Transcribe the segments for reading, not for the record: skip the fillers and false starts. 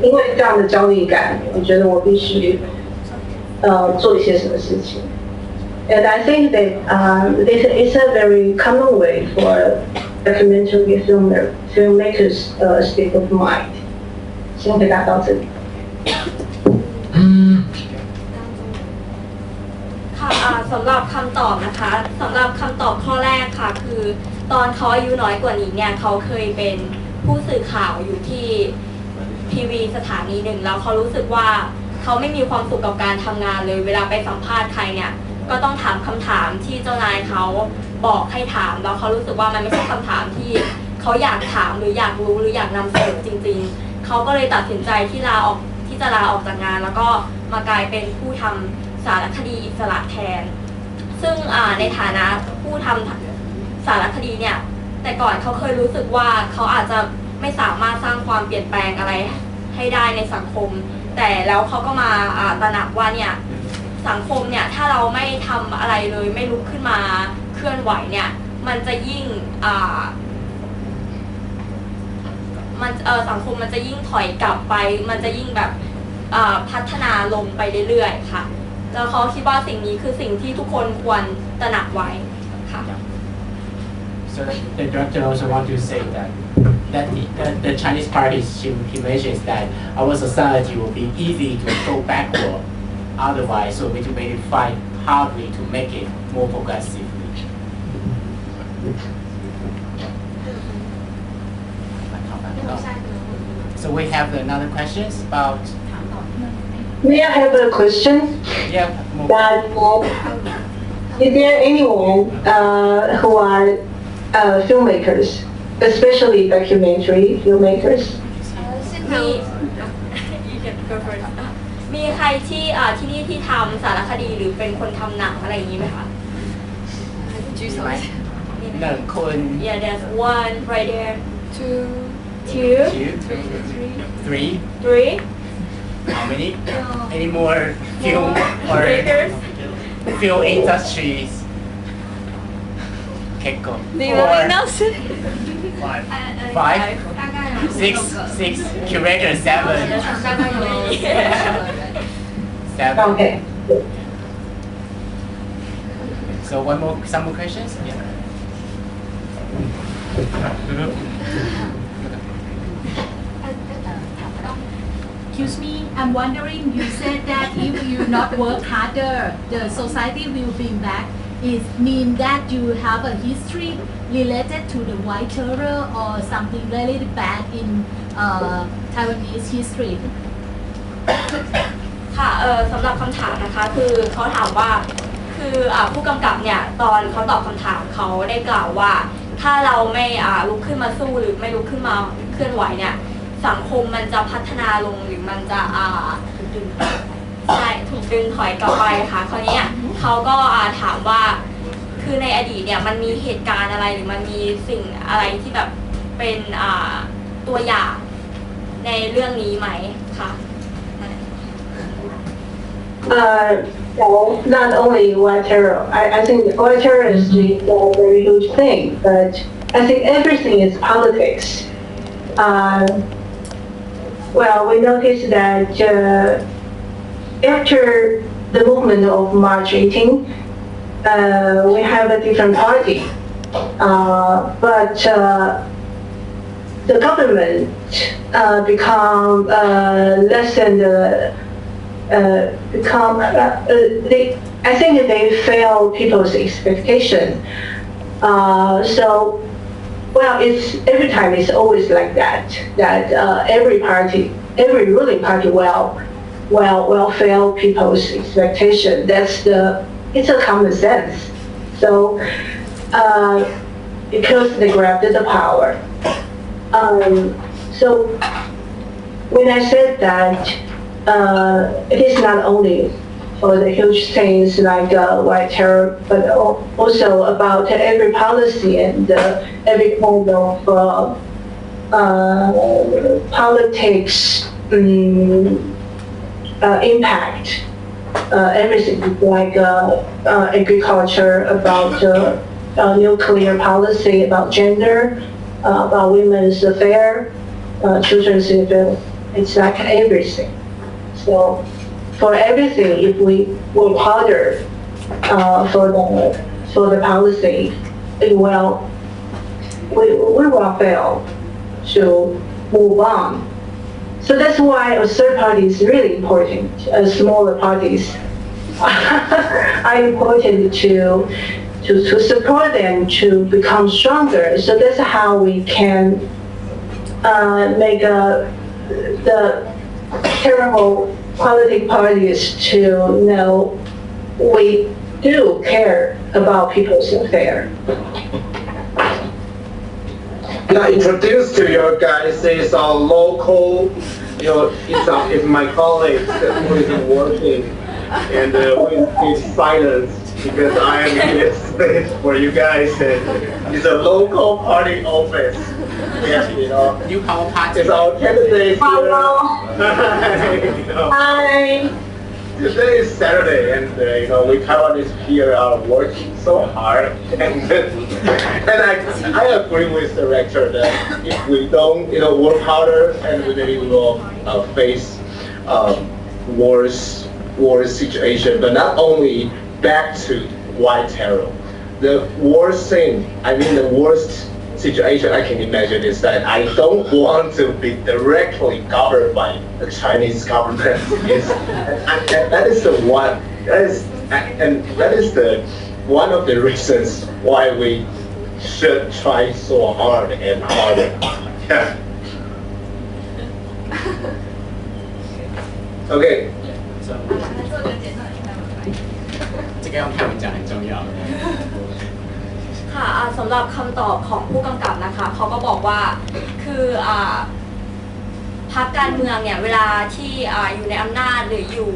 因为这样的焦虑感，我觉得我必须做一些什么事情。And I think that it's a very common way for documentary filmmakers state of mind. 希望回答到这里。ค่ะสำหรับคำตอบนะคะสำหรับคำตอบข้อแรกค่ะคือตอนเขาอายุน้อยกว่านี้เนี่ยเขาเคยเป็นผู้สื่อข่าวอยู่ที่ทีวีสถานีหนึ่งแล้วเขารู้สึกว่าเขาไม่มีความสุขกับการทำงานเลยเวลาไปสัมภาษณ์ใครเนี่ยก็ต้องถามคำถามที่เจ้านายเขาบอกให้ถามแล้วเขารู้สึกว่ามันไม่ใช่คำถามที่เขาอยากถามหรืออยากรู้หรืออยากนำเสนอจริงๆเขาก็เลยตัดสินใจที่จะลาออกจากงานแล้วก็มากลายเป็นผู้ทำสารคดีอิสระแทนซึ่งในฐานะผู้ทำสารคดีเนี่ยแต่ก่อนเขาเคยรู้สึกว่าเขาอาจจะไม่สามารถสร้างความเปลี่ยนแปลงอะไรให้ได้ในสังคมแต่แล้วเขาก็มาตระหนักว่าเนี่ยสังคมเนี่ยถ้าเราไม่ทำอะไรเลยไม่ลุกขึ้นมาเคลื่อนไหวเนี่ยมันจะยิ่งสังคมมันจะยิ่งถอยกลับไปมันจะยิ่งแบบพัฒนาลงไปเรื่อยๆค่ะแล้วเขาคิดว่าสิ่งนี้คือสิ่งที่ทุกคนควรตระหนักไว้ค่ะ So the director also want to say that the Chinese party he mentions that our society will be easy to go backward otherwise, so we will fight hardly to make it more progressively. So we have another questions about. May I have a question? Yeah. That is there anyone who are filmmakers, especially documentary filmmakers? มีใครที่นี่ที่ทำสารคดีหรือเป็นคนทำหนังอะไรอย่างนี้ไหมคะหนึ่งคน Yeah, there's one right there. Two. Three. How many? Any more film or film industries? Okay, go. Five. Six. Curator 7. Okay. So some more questions? Yeah. Excuse me, I'm wondering, you said that if you not work harder, the society will be back. It mean that you have a history related to the white terror or something really bad in Taiwanese history? ค่ะสำหรับคำถามนะคะคือเขาถามว่าคือผู้กำกับเนี่ยตอนเขาตอบคำถามเขาได้กล่าวว่าถ้าเราไม่ลุกขึ้นมาสู้หรือไม่ลุกขึ้นมาเคลื่อนไหวเนี่ยสังคมมันจะพัฒนาลงหรือมันจะใช่ถูกดึงถอยกลับไปค่ะคราวนี้เขาก็ถามว่าคือในอดีตเนี่ยมันมีเหตุการณ์อะไรหรือมันมีสิ่งอะไรที่แบบเป็นตัวอย่างในเรื่องนี้ไหมคะWell, not only white terror. I think white terror is a very huge thing, but I think everything is politics. Well, we noticed that after the movement of March 18, we have a different party, but the government become less than I think they fail people's expectation. So, well, it's every time it's always like that. That every ruling party will fail people's expectation. It's a common sense. So, because they grabbed the power. So, when I said that. It is not only for the huge things like white terror, but also about every policy and every kind of politics impact. Everything like agriculture, about nuclear policy, about gender, about women's affairs, children's It's like everything. So for everything, if we work harder for the policy, we will fail to move on. So that's why a third party is really important. Smaller parties are important to support them to become stronger. So that's how we can make the terrible political parties to know we do care about people's affairs. Now introduce to you guys is our local, it's my colleague who is working and with silence because I am in this space for you guys. It's a local party office. Yes, New power party. It's our candidate. Hello. Hi. Today is Saturday, and we Taiwanese here are working so hard, and I agree with the rector that if we don't, work harder, and we will face war situation. But not only back to white terror, the worst thing, the worst situation I can imagine is that I don't want to be directly governed by the Chinese government. And that is the one. That is the one of the reasons why we should try so hard and harder. Yeah. Okay. 这个用泰文讲很重要。ค่ะสำหรับคำตอบของผู้กำกับนะคะเขาก็บอกว่าคือพรรคการเมืองเนี่ยเวลาที่อยู่ในอำนาจหรืออยู่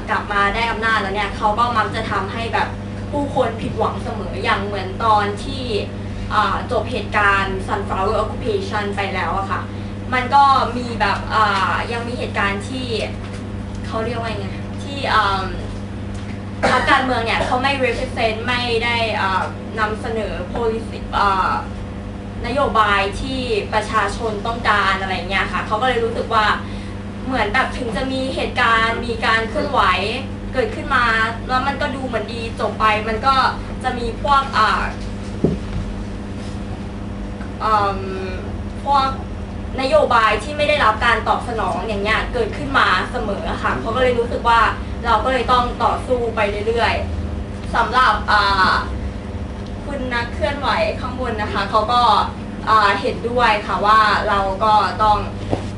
กลับมาได้อำนาจแล้วเนี่ยเขาก็มักจะทำให้แบบผู้คนผิดหวังเสมออย่างเหมือนตอนที่จบเหตุการณ์ Sunflower Occupation ไปแล้วอะค่ะมันก็มีแบบยังมีเหตุการณ์ที่เขาเรียกว่าไงที่พรรคการเมืองเนี่ยเขาไม่ represent ไม่ได้นำเสนอ policy นโยบายที่ประชาชนต้องการอะไรเงี้ยค่ะเขาก็เลยรู้สึกว่าเหมือนแบบถึงจะมีเหตุการณ์มีการเคลื่อนไหวเกิดขึ้นมาแล้วมันก็ดูเหมือนดีจบไปมันก็จะมีพวกนโยบายที่ไม่ได้รับการตอบสนองอย่างเงี้ยเกิดขึ้นมาเสมอค่ะเขาก็เลยรู้สึกว่าเราก็เลยต้องต่อสู้ไปเรื่อยๆสำหรับคุณนักเคลื่อนไหวข้างบนนะคะเขาก็เห็นด้วยค่ะว่าเราก็ต้อง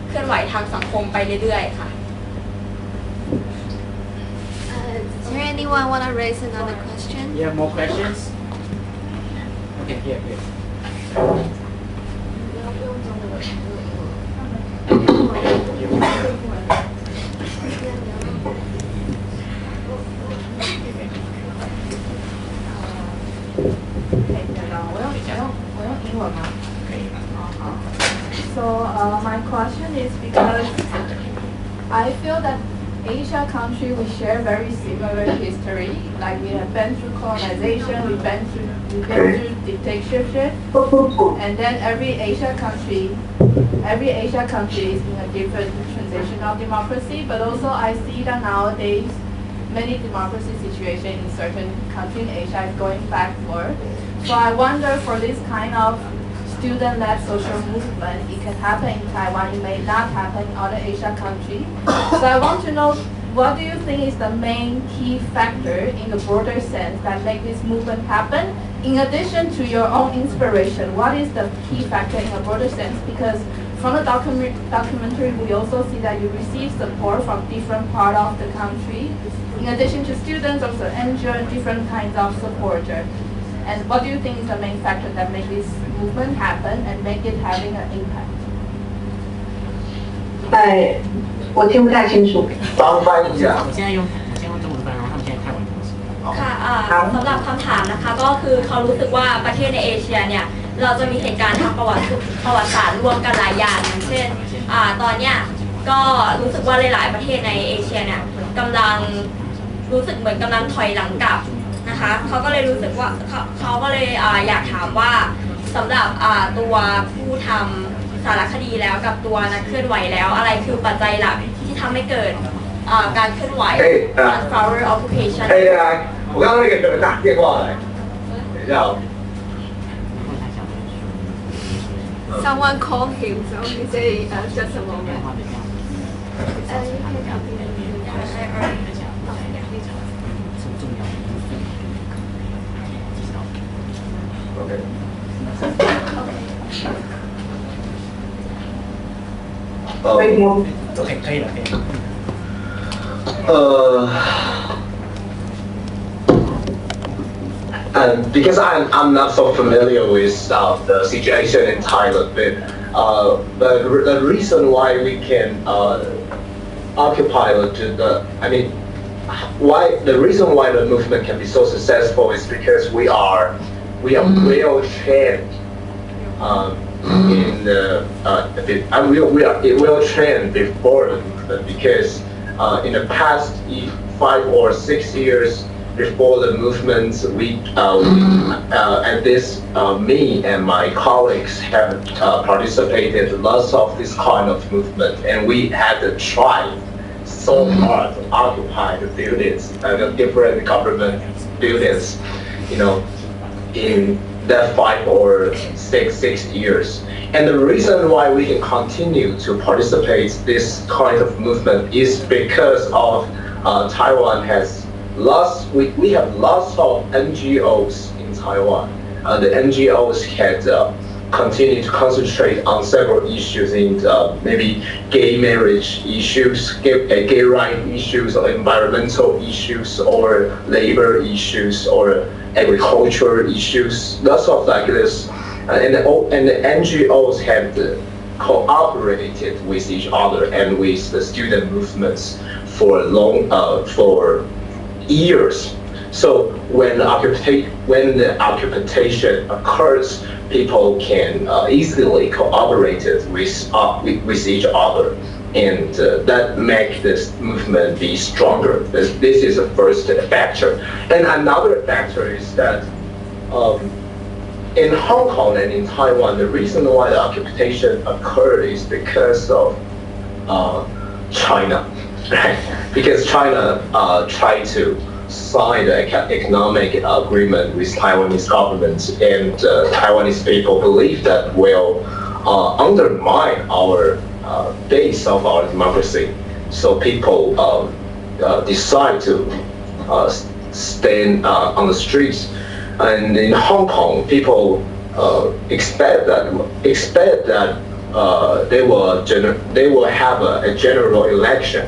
เคลื่อนไหวทางสังคมไปเรื่อยๆค่ะ Is there anyone want to raise another question? You have more questions? Okay, here. So my question is because I feel that Asia country we share very similar history. Like we have been through colonization, we've been through dictatorship, and then every Asia country is in a different transition of democracy. But also I see that nowadays many democracy situation in certain countries in Asia is going backward. So I wonder for this kind of student-led social movement, it can happen in Taiwan, it may not happen in other Asia countries. So I want to know, what do you think is the main key factor in the broader sense that make this movement happen? In addition to your own inspiration, what is the key factor in a broader sense? Because from the documentary, we also see that you receive support from different parts of the country. In addition to students, also NGO and different kinds of supporters. And what do you think is the main factor that make this movement happen and make it having an impact? 我听不太清楚。帮翻译啊。我先用中文翻，然后他们现在泰文同时。ค่ะสำหรับคำถามนะคะก็คือเขารู้สึกว่าประเทศในเอเชียเนี่ยเราจะมีเหตุการณ์ทางประวัติศาสตร์ร่วมกันหลายอย่างอย่างเช่นตอนเนี้ยก็รู้สึกว่าหลายๆประเทศในเอเชียเนี่ยกำลังรู้สึกเหมือนกำลังถอยหลังกลับนะคะเขาก็เลยรู้สึกว่าเขาก็เลยอยากถามว่าสำหรับตัวผู้ทำ สารคดีแล้วกับตัวนักเคลื่อนไหวแล้วอะไรคือปัจจัยหลักที่ทำให้เกิดการเคลื่อนไหว flower occupation 我刚刚那个有人打电话来，等一下哦。Someone call him, so he say just a moment. OK。可以了，可以了。And because I'm not so familiar with the situation in Thailand, but the reason why we can occupy the reason why the movement can be so successful is because we are well trained we are well trained before the movement, because in the past 5 or 6 years before the movement, me and my colleagues have participated lots of this kind of movement, and we had to try so hard to occupy the buildings, the different government buildings, in that 5 or 6 years. And the reason why we can continue to participate this kind of movement is because of Taiwan has we have lots of NGOs in Taiwan. The NGOs had continued to concentrate on several issues in maybe gay marriage issues, gay right issues, or environmental issues, or labor issues, or agricultural issues, lots of like this. And the NGOs have cooperated with each other and with the student movements for years. So when the occupation occurs, people can easily cooperate with each other, and that makes this movement be stronger. This is the first factor. And another factor is that in Hong Kong and in Taiwan, the reason why the occupation occurred is because of China. Right? Because China tried to sign the economic agreement with Taiwanese government, and Taiwanese people believe that will undermine our base of our democracy. So people decide to stand on the streets. And in Hong Kong, people expect that they will have a general election,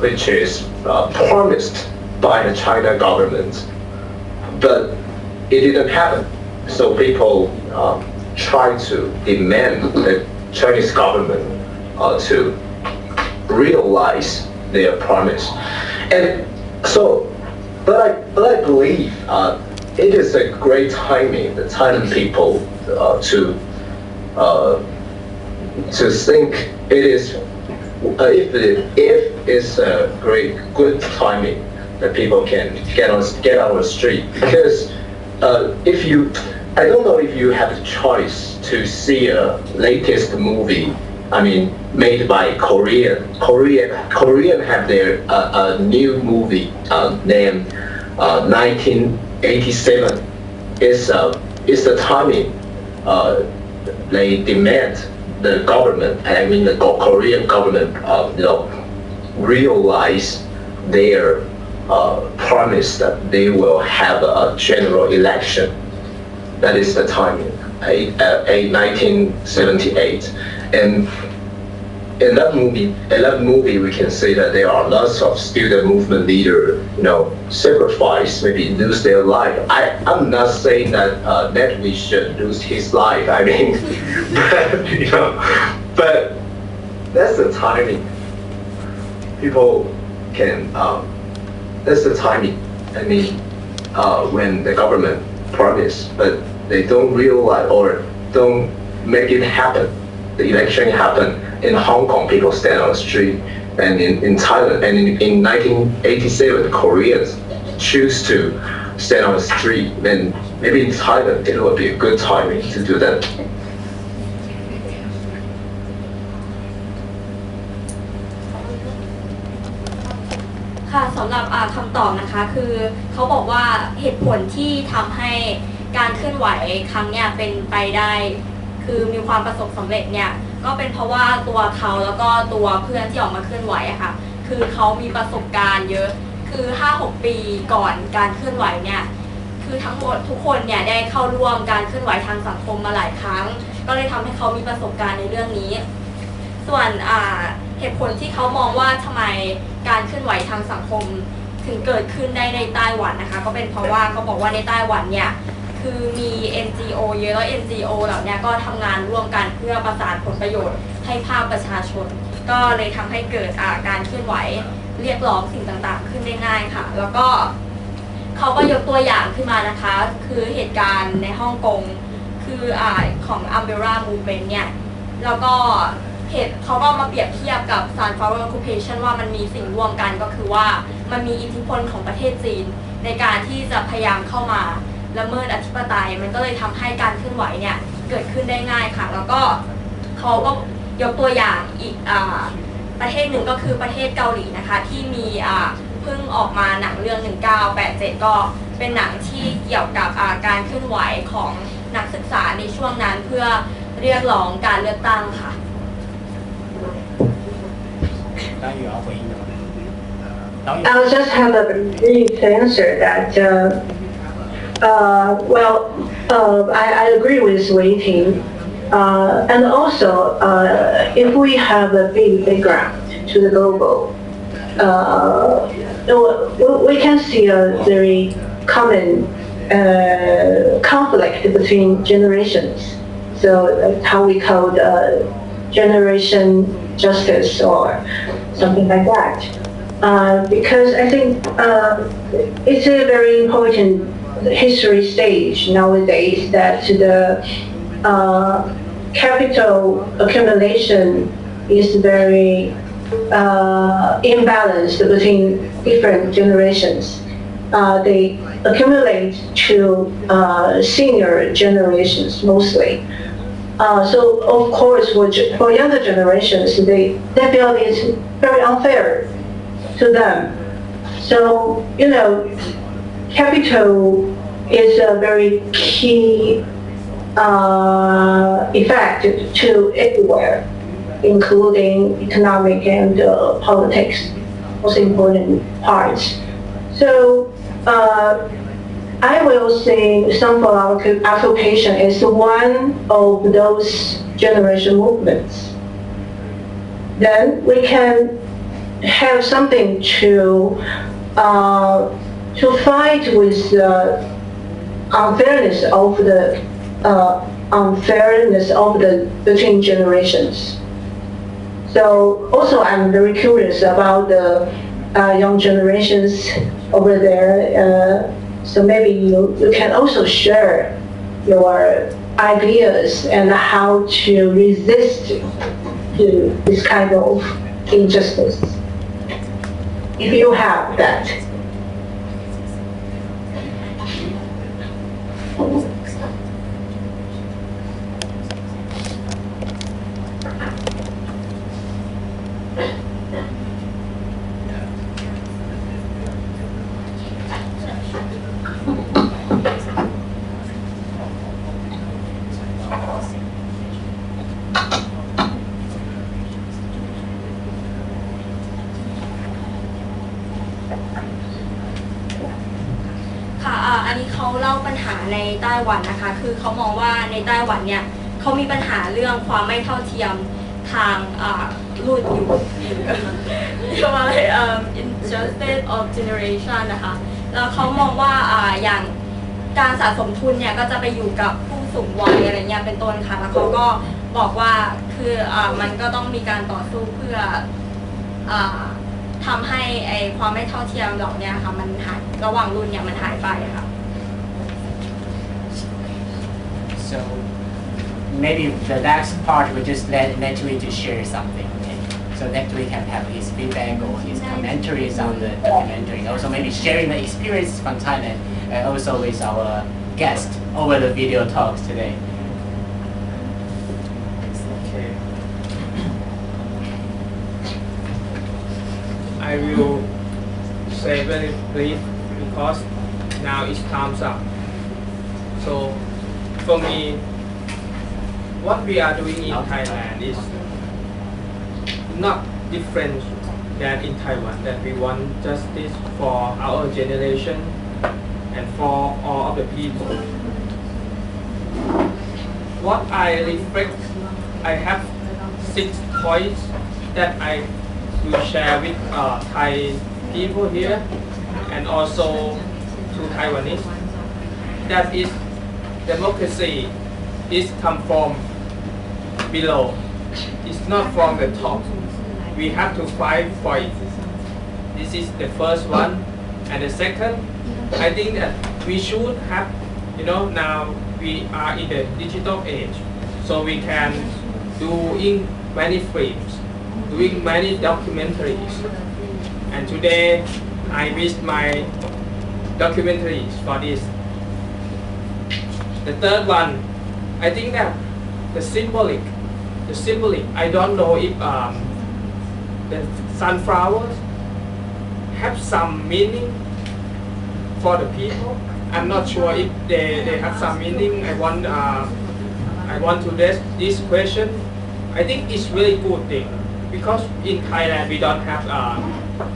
which is promised by the China government, but it didn't happen. So people try to demand the Chinese government to realize their promise. And so, but I believe it is a great timing, the Thailand people to think it is if it's a good timing that people can get on the street, because I don't know if you have the choice to see a latest movie. I mean, made by Korean have their new movie named 1987. It's the timing they demand the government, the Korean government, realize their promise that they will have a general election. That is the timing, 1978. And in that movie, we can say that there are lots of student movement leaders, sacrifice, maybe lose their life. I'm not saying that Netwee should lose his life. But that's the timing. People can. That's the timing. When the government promise, but they don't realize or don't make it happen. The election happened in Hong Kong. People stand on the street, and in Thailand, and in 1987, Koreans choose to stand on the street. Then maybe in Thailand, it will be a good timing to do that. ค่ะสำหรับคำตอบนะคะคือเขาบอกว่าเหตุผลที่ทำให้การเคลื่อนไหวครั้งเนี้ยเป็นไปได้คือมีความประสบสำเร็จเนี่ยก็เป็นเพราะว่าตัวเขาแล้วก็ตัวเพื่อนที่ออกมาเคลื่อนไหวอะค่ะคือเขามีประสบการณ์เยอะคือ 5-6 ปีก่อนการเคลื่อนไหวเนี่ยคือทั้งหมดทุกคนเนี่ยได้เข้าร่วมการเคลื่อนไหวทางสังคมมาหลายครั้งก็เลยทำให้เขามีประสบการณ์ในเรื่องนี้ส่วนเหตุผลที่เขามองว่าทำไมการเคลื่อนไหวทางสังคมถึงเกิดขึ้นได้ในไต้หวันนะคะก็เป็นเพราะว่าเขาบอกว่าในไต้หวันเนี่ยคือมี NGO เยอะแล้ว NGO เหล่านี้ก็ทำงานร่วมกันเพื่อประสานผลประโยชน์ให้ภาคประชาชนก็เลยทำให้เกิดการเคลื่อนไหวเรียกร้องสิ่งต่างๆขึ้นได้ง่ายค่ะแล้วก็เขาก็ยกตัวอย่างขึ้นมานะคะคือเหตุการณ์ในฮ่องกงคือของ Umbrella Movement เนี่ยแล้วก็เขาก็มาเปรียบเทียบกับ Sunflower Occupation ว่ามันมีสิ่งร่วมกันก็คือว่ามันมีอิทธิพลของประเทศจีนในการที่จะพยายามเข้ามาละเมิดอธิปไตยมันก็เลยทำให้การเคลื่อนไหวเนี่ยเกิดขึ้นได้ง่ายค่ะแล้วก็เขาก็ยกตัวอย่างอีกประเทศหนึ่งก็คือประเทศเกาหลีนะคะที่มีเพิ่งออกมาหนังเรื่อง1987ก็เป็นหนังที่เกี่ยวกับการเคลื่อนไหวของนักศึกษาในช่วงนั้นเพื่อเรียกร้องการเลือกตั้งค่ะI'll just have a brief answer that, I agree with Wei Ting. And also, if we have a big background to the global, we can see a very common conflict between generations. So how we call generation justice or something like that. Because I think it's a very important history stage nowadays that the capital accumulation is very imbalanced between different generations. They accumulate to senior generations mostly. So of course, for younger generations, they feel it's very unfair to them. So, capital is a very key effect to everywhere, including economic and politics, most important parts. So, I will say sunflower occupation is one of those generation movements. Then we can have something to fight with the unfairness of the between generations. So also I'm very curious about the young generations over there. So maybe you can also share your ideas and how to resist to this kind of injustice, if you have that.ในไต้หวันนะคะคือเขามองว่าในไต้หวันเนี่ยเขามีปัญหาเรื่องความไม่เท่าเทียมทางรุ่นอยู่เรียกว่าอะไรinjustice of generation นะคะแล้วเขามองว่าอย่างการสะสมทุนเนี่ยก็จะไปอยู่กับผู้สูงวัยอะไรเงี้ยเป็นต้นค่ะแล้วเขาก็บอกว่าคือมันก็ต้องมีการต่อสู้เพื่อทำให้ความไม่เท่าเทียมเหล่านี้ค่ะมันหายระหว่างรุ่นเนี่ยมันหายไปค่ะSo maybe the next part we just let Netui to share something. Okay? So Netui can have his feedback or his commentaries on the documentary. Also maybe sharing the experience from Thailand and also with our guest over the video talks today. Okay. I will say very brief because now it's time's up. So for me, what we are doing in Thailand is not different than in Taiwan, that we want justice for our generation and for all of the people. What I reflect, I have 6 points that I will share with Thai people here and also to Taiwanese. That is, democracy is come from below. It's not from the top. We have to fight for it. This is the first one. And the second, I think that we should have, now we are in the digital age, so we can doing many films, doing many documentaries. And today, I missed my documentaries for this. The third one, I think that the symbolic, I don't know if the sunflowers have some meaning for the people. I'm not sure if they have some meaning. I want to raise this question. I think it's really good thing because in Thailand we don't have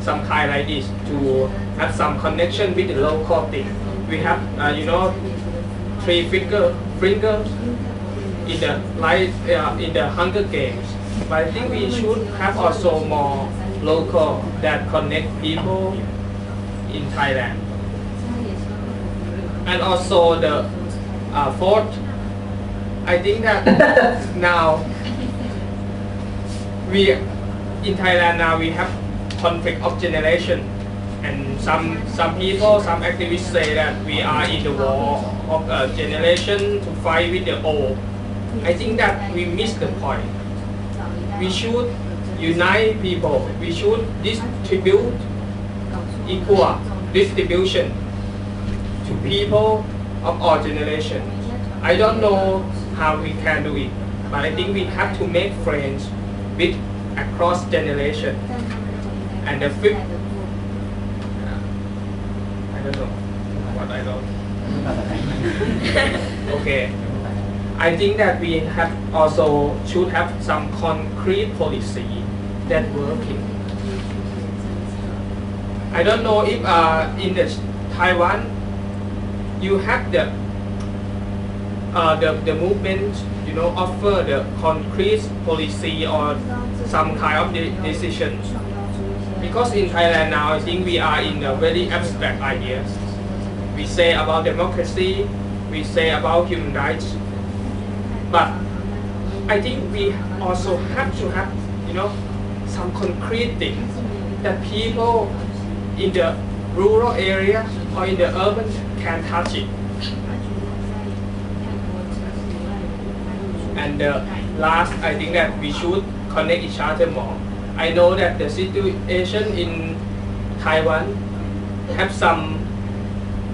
some kind like this to have some connection with the local thing. We have 3 fingers in the in the Hunger Games. But I think we should have also more local that connect people in Thailand. And also the fourth, I think that now we in Thailand now we have conflict of generation, and some people, some activists say that we are in the war of a generation to fight with the old. I think that we miss the point. We should unite people. We should distribute equal distribution to people of our generation. I don't know how we can do it, but I think we have to make friends with across generation. And the fifth, I don't know what I don't. Okay. I think that we have also should have some concrete policy that working. I don't know if in the Taiwan you have the movement, offer the concrete policy or some kind of decisions. Because in Thailand now, I think we are in a very abstract ideas. We say about democracy, we say about human rights, but I think we also have to have, some concrete things that people in the rural area or in the urban can touch it. And the last, I think that we should connect each other more. I know that the situation in Taiwan have some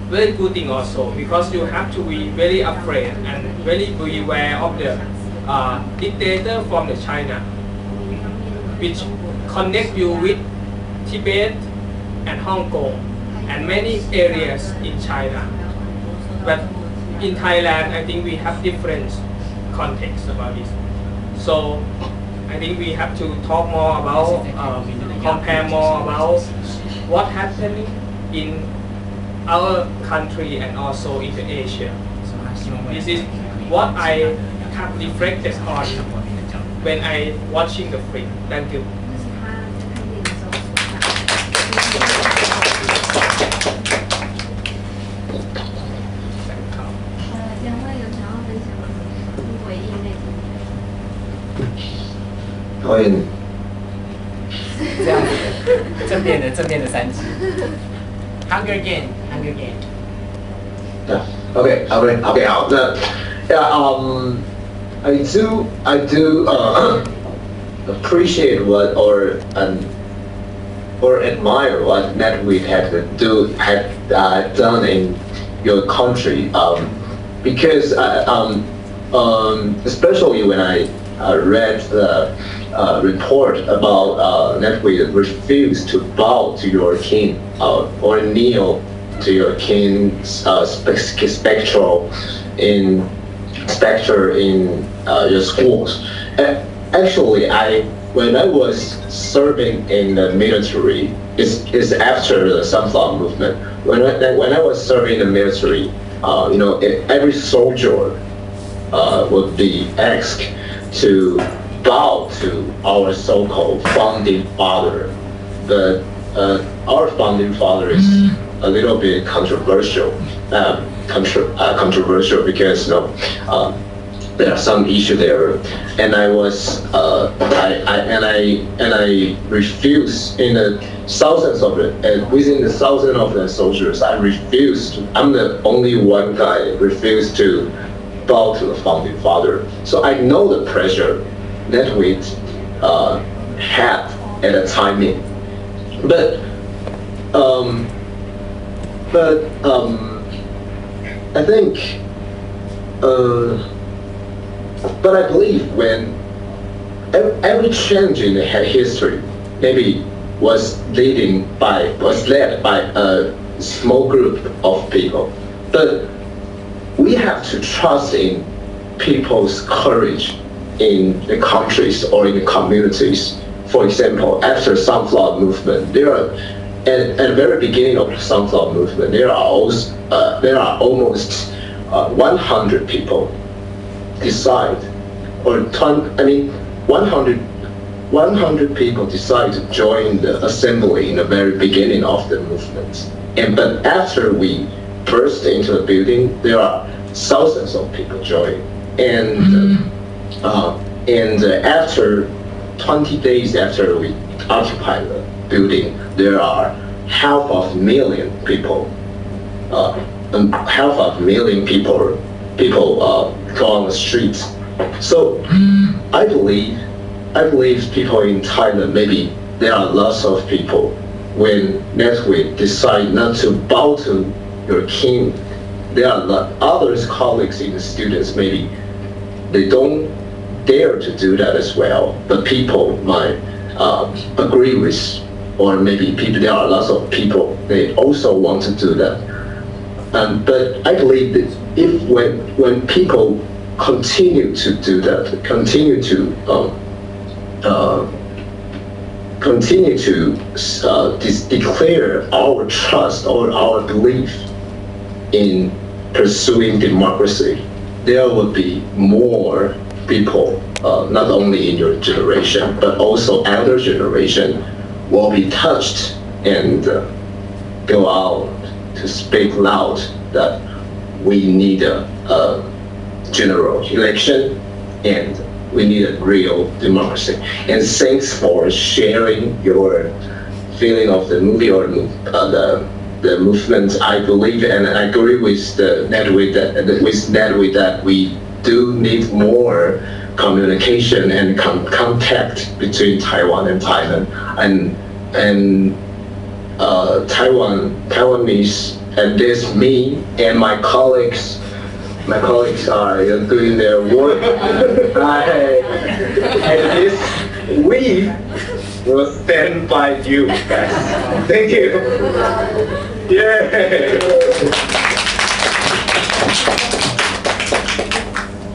very good thing also, because you have to be very afraid and very beware of the dictator from the China, which connect you with Tibet and Hong Kong and many areas in China. But in Thailand, I think we have different context about this. So I think we have to talk more about, compare more about what happening in our country and also in Asia. This is what I have reflected on when I watching the film. Thank you. 欢迎。这样子，正面的3集。Hunger Game。OK，好，那I do appreciate what or admire what NetWeek had done in your country, because especially when I read the report about Netflix refused to bow to your king or kneel to your king's spectral in your schools. Actually, when I was serving in the military, it's after the Sunflower Movement. When I was serving in the military, every soldier would be asked to bow to our so-called founding father. But our founding father is a little bit controversial because there are some issues there, and I refused in the thousands of it, and within the thousands of the soldiers, I refused. I'm the only one guy refused to bow to the founding father. So I know the pressure that we had at the timing, but I think. But I believe when every change in the history maybe was led by a small group of people, but we have to trust in people's courage in the countries or in the communities. For example, after Sunflower Movement, at the very beginning of the Sunflower Movement, there are almost 100 people decide, 100 people decide to join the assembly in the very beginning of the movement. But after we burst into the building, there are thousands of people join. And after 20 days after we occupy the building, there are half of a million people go on the streets. So I believe people in Thailand, maybe there are lots of people when Netflix decide not to bow to your king. There are other colleagues in the students, maybe they don't dare to do that as well, but people might agree with, or maybe there are lots of people, they also want to do that. But I believe that when people continue to do that, continue to declare our trust or our belief in pursuing democracy, there will be more people, not only in your generation, but also elder generation, will be touched and go out to speak loud that we need a general election and we need a real democracy. And thanks for sharing your feeling of the movie or the movement. I believe and I agree with Netflix that we do need more communication and contact between Taiwan and Thailand, and Taiwanese, and this me and my colleagues are doing their work. And this we will stand by you guys. Thank you. Yeah.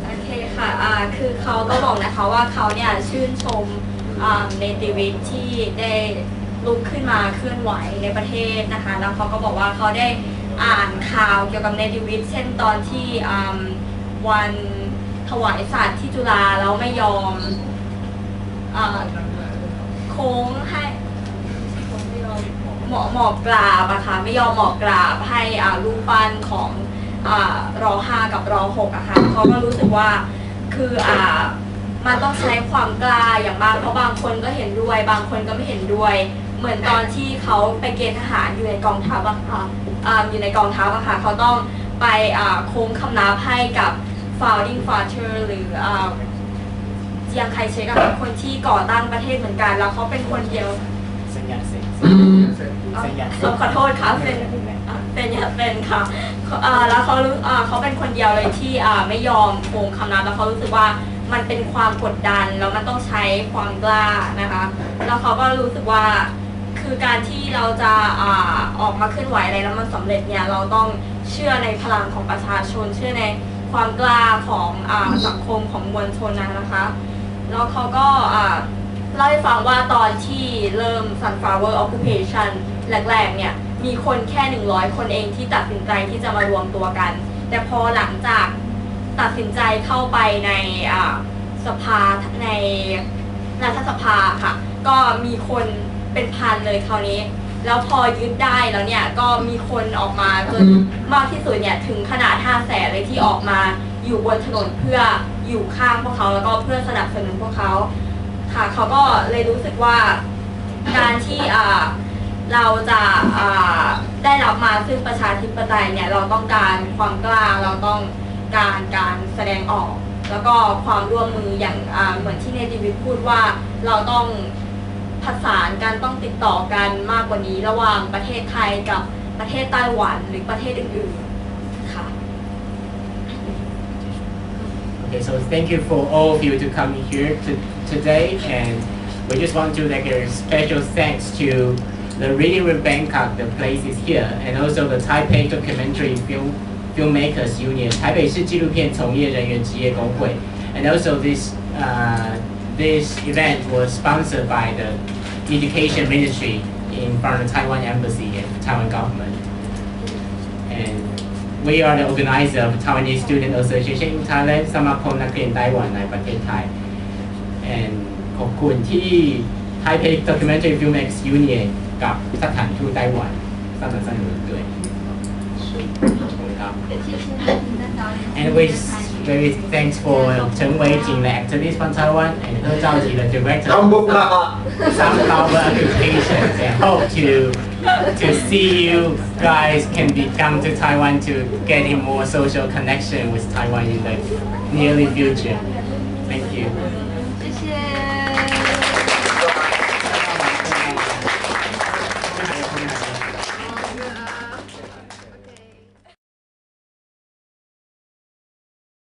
โอเคค่ะคือเขาก็บอกนะคะว่าเขาเนี่ยชื่นชมเนติวิทย์ที่ได้ลุกขึ้นมาเคลื่อนไหวในประเทศนะคะแล้วเขาก็บอกว่าเขาได้อ่านข่าวเกี่ยวกับเนติวิทย์เช่นตอนที่วันถวายสัตย์ที่จุฬาแล้วไม่ยอมโค้งให้หมอบกราบอะค่ะไม่ยอมหมอบกราบให้รูปปั้นของร.5 กับร.6อะค่ะเขาก็รู้สึกว่าคือมันต้องใช้ความกล้าอย่างมากเพราะบางคนก็เห็นด้วยบางคนก็ไม่เห็นด้วยเหมือนตอนที่เขาไปเกณฑ์ทหารอยู่ในกองทัพอะค่ะอยู่ในกองทัพอะค่ะเขาต้องไปโค้งคำนับให้กับ founding father หรือเจียงไคเชกกับคนที่ก่อตั้งประเทศเหมือนกันแล้วเขาเป็นคนเดียวขอโทษค่ะเป็นค่ะแล้วเขาเป็นคนเดียวเลยที่ไม่ยอมโค้งคำนับแล้วเขารู้สึกว่า มันเป็นความกดดันแล้วมันต้องใช้ความกล้านะคะแล้วเขาก็รู้สึกว่าคือการที่เราจะออกมาเคลื่อนไหวอะไรแล้วมันสำเร็จเนี่ยเราต้องเชื่อในพลังของประชาชนเชื่อในความกล้าของสังคมของมวลชนนะคะแล้วเขาก็เล่าให้ฟังว่าตอนที่เริ่ม Sunflower Occupation แรกๆเนี่ยมีคนแค่100 คนเองที่ตัดสินใจที่จะมารวมตัวกันแต่พอหลังจากตัดสินใจเข้าไปในสภาในรัฐสภาค่ะก็มีคนเป็นพันเลยคราวนี้แล้วพอยึดได้แล้วเนี่ยก็มีคนออกมาจนมากที่สุดเนี่ยถึงขนาด500,000เลยที่ออกมาอยู่บนถนนเพื่ออยู่ข้างพวกเขาแล้วก็เพื่อสนับสนุนพวกเขาค่ะเขาก็เลยรู้สึกว่าการที่เราจะได้รับมาซึ่งประชาธิปไตยเนี่ยเราต้องการความกล้าเราต้องการแสดงออกแล้วก็ความร่วมมืออย่างเหมือนที่เนติวิทย์พูดว่าเราต้องผสานกันต้องติดต่อกันมากกว่านี้ระหว่างประเทศไทยกับประเทศไต้หวันหรือประเทศอื่นๆค่ะ Okay, so thank you for all of you to come here today, and we just want to like a special thanks to the Reading Room Bangkok, the place is here, and also the Taipei Documentary Filmmakers Union, 台北市纪录片从业人员职业工会, and also this event was sponsored by the Education Ministry from the Taiwan Embassy and Taiwan government. And we are the organizer of Taiwanese Student Association in Thailand, สมาคมนักเรียนไต้หวันในประเทศไทย and ขอบคุณที่ Taipei Documentary Filmmakers Union กับสถานทูตไต้หวันสนับสนุนด้วย And we very thanks for Chen Wei-jing, the activist from Taiwan, and He Zhaoji, the director of Sunflower Occupation. And hope to see you guys can come to Taiwan to get in more social connection with Taiwan in the nearly future. Thank you. 谢谢。